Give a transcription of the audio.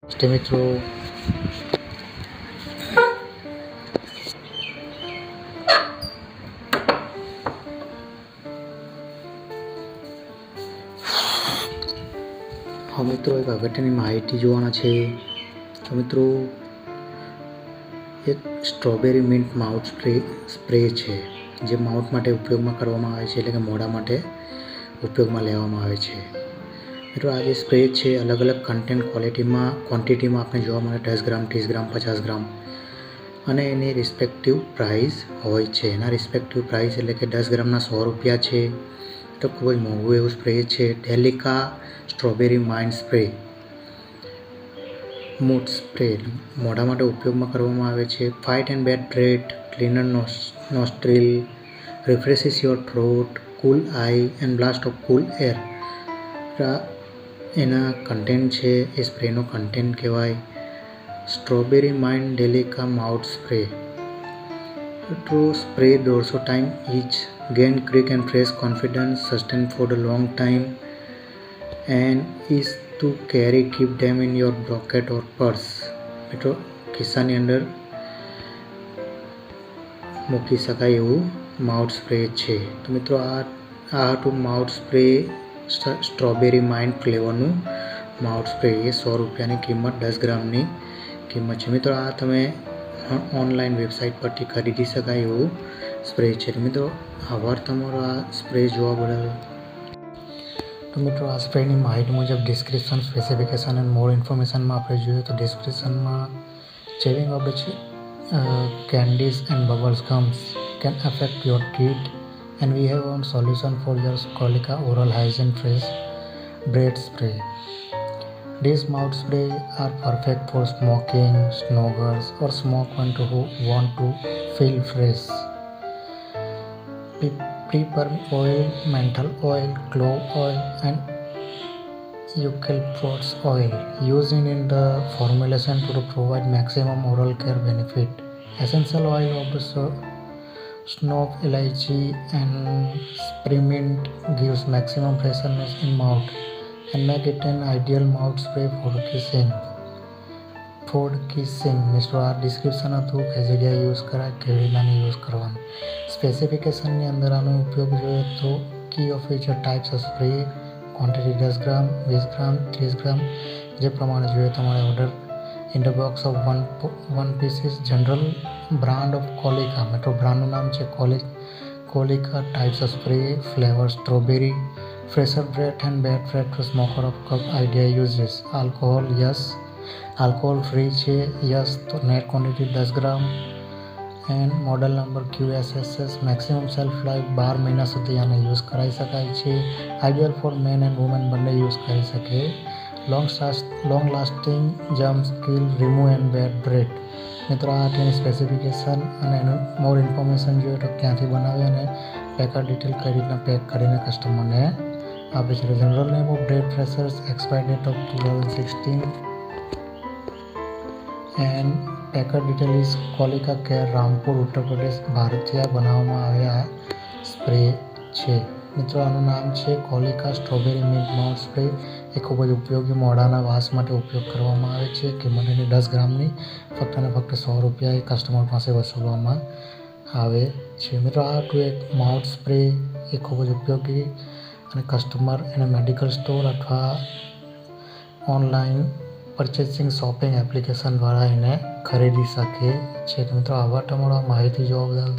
નમસ્તે મિત્રો. મિત્રો એક અગત્યની માહિતી જોવાના છે. તો મિત્રો એક સ્ટ્રોબેરી મિન્ટ માઉથ સ્પ્રે છે જે માઉથ માટે ઉપયોગમાં કરવામાં આવે છે, એટલે કે મોઢા માટે ઉપયોગમાં લેવામાં આવે છે. મિત્રો આ જે સ્પ્રે છે અલગ અલગ ક્વોન્ટિટીમાં આપણે જોવા મળે 10 ગ્રામ, 30 ગ્રામ, 50 ગ્રામ અને એની રિસ્પેક્ટિવ પ્રાઇસ હોય છે. એના રિસ્પેક્ટિવ પ્રાઇસ એટલે કે 10 ગ્રામના 100 રૂપિયા છે. તો ખૂબ જ મોંઘું એવું સ્પ્રે છે. Delica strawberry mint spray mood spray મોઢા માટે ઉપયોગમાં કરવામાં આવે છે. Fight and bad breath, cleaner nostril, refreshes your throat, cool eye and blast of cool air. એના કન્ટેન્ટ છે, એ સ્પ્રેનો કન્ટેન્ટ કહેવાય strawberry mint Delica mouth spray. તો spray 150 time each, gain quick and fresh confidence, sustain for the long time and is to carry, keep them in your pocket or purse. મિત્રો ખિસ્સાની અંદર મૂકી શકાય એવું માઉથ સ્પ્રે છે. તો મિત્રો આ હતું માઉથ સ્પ્રે સ્ટ્રોબેરી માઇન્ટ ફ્લેવરનું માઉથ સ્પ્રે. એ 100 રૂપિયાની કિંમત, 10 ગ્રામની કિંમત છે. મિત્રો આ તમે ઓનલાઈન વેબસાઇટ પરથી ખરીદી શકાય એવું સ્પ્રે છે. મિત્રો આભાર તમારો આ સ્પ્રે જોવા બદલ. તો મિત્રો આ સ્પ્રેની માહિતી મુજબ ડિસ્ક્રિપ્શન, સ્પેસિફિકેશન એન્ડ મોર ઇન્ફોર્મેશનમાં આપણે જોઈએ તો ડિસ્ક્રિપ્શનમાં chewing of the candies and bubbles gums can affect your teeth and we have one solution for your colica oral hygiene fresh breath spray. These mouth spray are perfect for smoking, smokers or smokers who want to feel fresh. Pepper oil, menthol oil, clove oil and eucalyptus oil used in the formulation to provide maximum oral care benefit. Essential oil of the snow elaichi and spearmint gives maximum freshness in mouth and make it an ideal mouth spray for kissing. મિત્રો આ description હતું કઈ જગ્યાએ use કરાય, કેવી રીતના use કરવાનું. સ્પેસિફિકેશનની અંદર આનો ઉપયોગ જોઈએ તો key of feature, types of spray, quantity 10 gram, 20 gram, 30 gram જે પ્રમાણે જોઈએ તમારે order. In the box of one pieces, general brand of Kolika. મિત્રો બ્રાન્ડનું નામ છે Kolika. Types of spray, flavour strawberry, fresher breath and bad breath to smoker of cup idea uses. Alcohol yes, alcohol free છે yes. તો net quantity 10 gram and model number QSSS. Maximum self life 12 મહિના સુધી આને use કરાવી શકાય છે. Ideal for men and women બંને use કરી શકે. Long lasting germs kill, remove and bad breath. મિત્રો આ તેની સ્પેસિફિકેશન અને એનું મોર ઇન્ફોર્મેશન જોઈએ તો ક્યાંથી બનાવે અને પેકર ડિટેલ કઈ રીતના પેક કરીને કસ્ટમરને આપે છે. General name of bread freshers, expire date of 2016 and packer detail is Kolika care, Rampur, Uttar Pradesh, ભારતથી આ બનાવવામાં આવ્યા સ્પ્રે છે. મિત્રો આનું નામ છે કોલિકા સ્ટ્રોબેરી મિન્ટ માઉથ સ્પ્રે. એ ખૂબ જ ઉપયોગી મોઢાના વાસ માટે ઉપયોગ કરવામાં આવે છે. કિંમત એની 10 ગ્રામની ફક્ત અને ફક્ત 100 રૂપિયા એ કસ્ટમર પાસે વસૂલવામાં આવે છે. મિત્રો આ હતું એક માઉથ સ્પ્રે. એ ખૂબ જ ઉપયોગી અને કસ્ટમર એને મેડિકલ સ્ટોર અથવા ઓનલાઈન પરચેસિંગ શોપિંગ એપ્લિકેશન દ્વારા એને ખરીદી શકે છે. તો મિત્રો આભાર તમારો માહિતી જોવા બદલ.